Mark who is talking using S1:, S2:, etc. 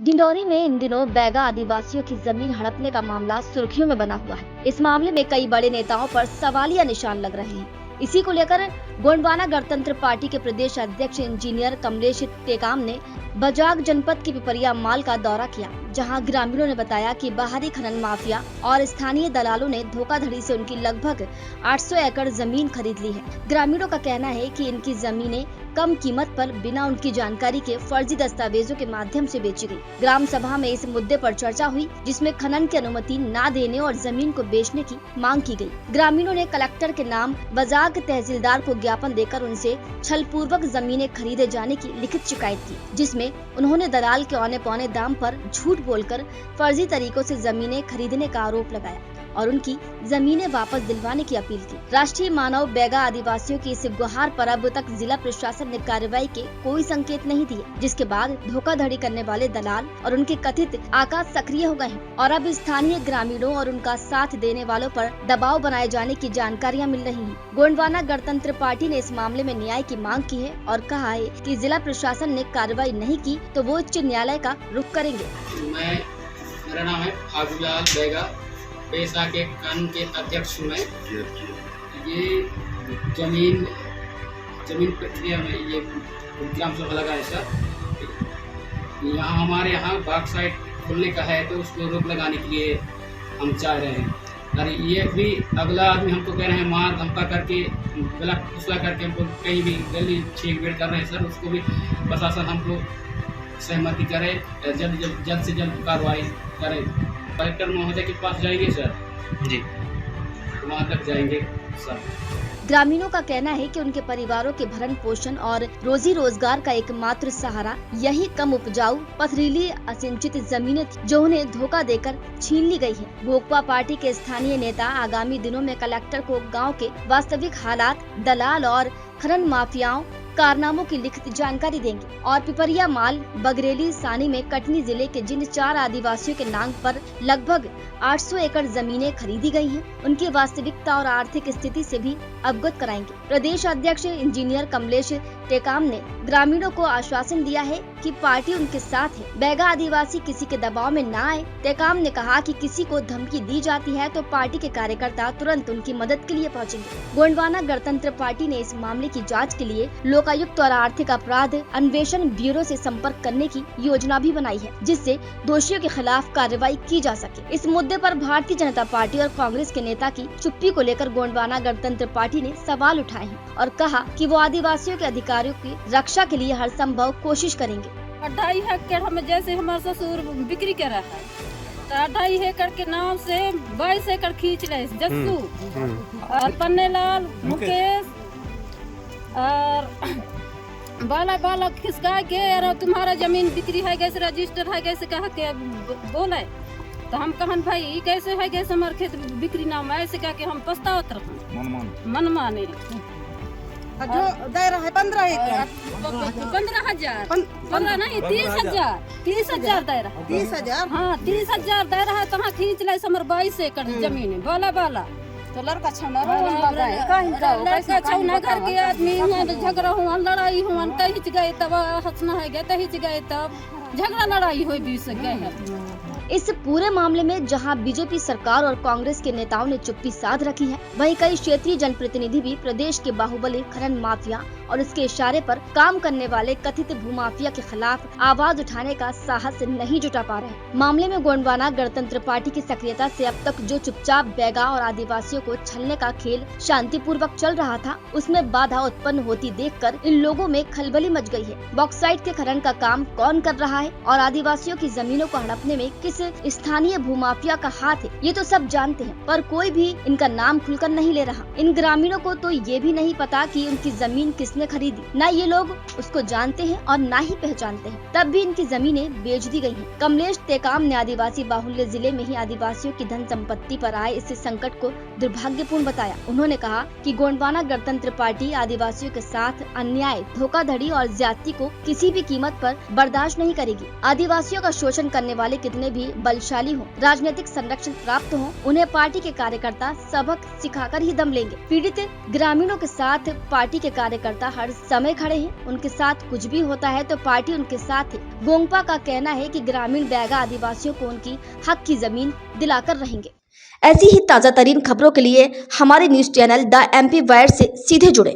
S1: डिंडौरी में इन दिनों बैगा आदिवासियों की जमीन हड़पने का मामला सुर्खियों में बना हुआ है। इस मामले में कई बड़े नेताओं पर सवालिया निशान लग रहे हैं। इसी को लेकर गोंडवाना गणतंत्र पार्टी के प्रदेश अध्यक्ष इंजीनियर कमलेश टेकाम ने बजाग जनपद की पिपरिया माल का दौरा किया, जहां ग्रामीणों ने बताया कि बाहरी खनन माफिया और स्थानीय दलालों ने धोखाधड़ी से उनकी लगभग 800 एकड़ जमीन खरीद ली है। ग्रामीणों का कहना है कि इनकी जमीनें कम कीमत पर बिना उनकी जानकारी के फर्जी दस्तावेजों के माध्यम से बेची गई। ग्राम सभा में इस मुद्दे पर चर्चा हुई, जिसमें खनन की अनुमति न देने और जमीन को बेचने की मांग की गई। ग्रामीणों ने कलेक्टर के नाम बजाग तहसीलदार को ज्ञापन देकर उनसे छलपूर्वक जमीनें खरीदे जाने की लिखित शिकायत की, जिसमें उन्होंने दलाल के औने पौने दाम पर झूठ बोलकर फर्जी तरीकों से जमीनें खरीदने का आरोप लगाया और उनकी जमीनें वापस दिलवाने की अपील की। राष्ट्रीय मानव बैगा आदिवासियों की इस गुहार पर अब तक जिला प्रशासन ने कार्रवाई के कोई संकेत नहीं दिए, जिसके बाद धोखाधड़ी करने वाले दलाल और उनके कथित आकाश सक्रिय हो गए हैं और अब स्थानीय ग्रामीणों और उनका साथ देने वालों पर दबाव बनाए जाने की जानकारियां मिल रही हैं। गोंडवाना गणतंत्र पार्टी ने इस मामले में न्याय की मांग की है और कहा है कि जिला प्रशासन ने कार्रवाई नहीं की तो वो उच्च न्यायालय का रुख करेंगे।
S2: मेरा नाम है फागुलाल बैगा, पेशा के कानून के अध्यक्ष हूँ मैं। ये जमीन प्रक्रिया में ये ग्राम सभा लगा है सर। यहाँ हमारे यहाँ बाग साइड खुलने का है तो उसको रोक लगाने के लिए हम चाह रहे हैं। अरे ये भी अगला आदमी हमको कह रहे हैं मार धमका करके गला फुसला करके हमको कहीं भी गली छीन भेड़ कर रहे हैं सर। उसको भी प्रशासन हमको सहमति करे, जल्द से जल्द कार्रवाई करे। कलेक्टर महोदय के पास जाएंगे सर जी, वहाँ तक जाएंगे सर।
S1: ग्रामीणों का कहना है कि उनके परिवारों के भरण पोषण और रोजी रोजगार का एकमात्र सहारा यही कम उपजाऊ पथरीली असिंचित जमीनें थी, जो उन्हें धोखा देकर छीन ली गई है। भोकपा पार्टी के स्थानीय नेता आगामी दिनों में कलेक्टर को गांव के वास्तविक हालात, दलाल और खनन माफियाओं कारनामों की लिखित जानकारी देंगे और पिपरिया माल, बगरेली, सानी में कटनी जिले के जिन 4 आदिवासियों के नाम पर लगभग 800 एकड़ जमीनें खरीदी गई हैं, उनकी वास्तविकता और आर्थिक स्थिति से भी अवगत कराएंगे। प्रदेश अध्यक्ष इंजीनियर कमलेश टेकाम ने ग्रामीणों को आश्वासन दिया है कि पार्टी उनके साथ है, बैगा आदिवासी किसी के दबाव में न आए। टेकाम ने कहा कि किसी को धमकी दी जाती है तो पार्टी के कार्यकर्ता तुरंत उनकी मदद के लिए पहुंचेंगे। गोंडवाना गणतंत्र पार्टी ने इस मामले की जांच के लिए लोकायुक्त और आर्थिक अपराध अन्वेषण ब्यूरो से संपर्क करने की योजना भी बनाई है, जिससे दोषियों के खिलाफ कार्रवाई की जा सके। इस मुद्दे पर भारतीय जनता पार्टी और कांग्रेस के नेता की चुप्पी को लेकर गोंडवाना गणतंत्र पार्टी ने सवाल उठाए हैं और कहा कि वो आदिवासियों के अधिकारियों की रक्षा के लिए हर संभव कोशिश करेंगे।
S3: 2.5 एकड़ हम जैसे हमारे ससुर बिक्री कर रहा है तो 2.5 एकड़ के नाम से 22 एकड़ खींच रहे जस्सू और पन्नेलाल, मुकेश और बाला खिसका के और तुम्हारा जमीन बिक्री है कैसे रजिस्टर है कैसे कहा के बोले तो हम कहन भाई कैसे है कैसे हमारे खेत बिक्री नाम है ऐसे कह के हम पछतावत रह मन माने
S4: जो दायरा है 15 एकड़
S3: 15,000 15 नहीं 30,000 दायरा
S4: 30,000।
S3: हाँ 30,000 दायरा है तो खींच ले हमर 22 एकड़ जमीन है बाला
S4: तो लड़का छौना
S3: लड़का छौना घर के आदमी झगड़ा हुआ लड़ाई हुआ तहिच गए तब हंसना है गए तहिच गए तब झगड़ा लड़ाई हुई बीच गए।
S1: इस पूरे मामले में जहां बीजेपी सरकार और कांग्रेस के नेताओं ने चुप्पी साध रखी है, वहीं कई क्षेत्रीय जनप्रतिनिधि भी प्रदेश के बाहुबली खनन माफिया और उसके इशारे पर काम करने वाले कथित भूमाफिया के खिलाफ आवाज उठाने का साहस नहीं जुटा पा रहे। मामले में गोंडवाना गणतंत्र पार्टी की सक्रियता से अब तक जो चुपचाप बैगा और आदिवासियों को छलने का खेल शांतिपूर्वक चल रहा था, उसमें बाधा उत्पन्न होती देखकर इन लोगों में खलबली मच गई है। बॉक्साइट के खनन का काम कौन कर रहा है और आदिवासियों की जमीनों को हड़पने में किस स्थानीय भूमाफिया का हाथ है, ये तो सब जानते हैं, पर कोई भी इनका नाम खुलकर नहीं ले रहा। इन ग्रामीणों को तो ये भी नहीं पता कि उनकी जमीन किसने खरीदी, न ये लोग उसको जानते हैं और न ही पहचानते हैं, तब भी इनकी जमीनें बेच दी गई हैं। कमलेश टेकाम ने आदिवासी बाहुल्य जिले में ही आदिवासियों की धन संपत्ति पर आए इस संकट को दुर्भाग्यपूर्ण बताया। उन्होंने कहा कि गोंडवाना गणतंत्र पार्टी आदिवासियों के साथ अन्याय, धोखाधड़ी और ज्यादती को किसी भी कीमत पर बर्दाश्त नहीं करेगी। आदिवासियों का शोषण करने वाले कितने भी बलशाली हो, राजनीतिक संरक्षण प्राप्त हो, उन्हें पार्टी के कार्यकर्ता सबक सिखाकर ही दम लेंगे। पीड़ित ग्रामीणों के साथ पार्टी के कार्यकर्ता हर समय खड़े हैं। उनके साथ कुछ भी होता है तो पार्टी उनके साथ है। गोंगपा का कहना है कि ग्रामीण बैगा आदिवासियों को उनकी हक की जमीन दिलाकर रहेंगे। ऐसी ही ताजा तरीन खबरों के लिए हमारे news channel the MP wire से सीधे जुड़े।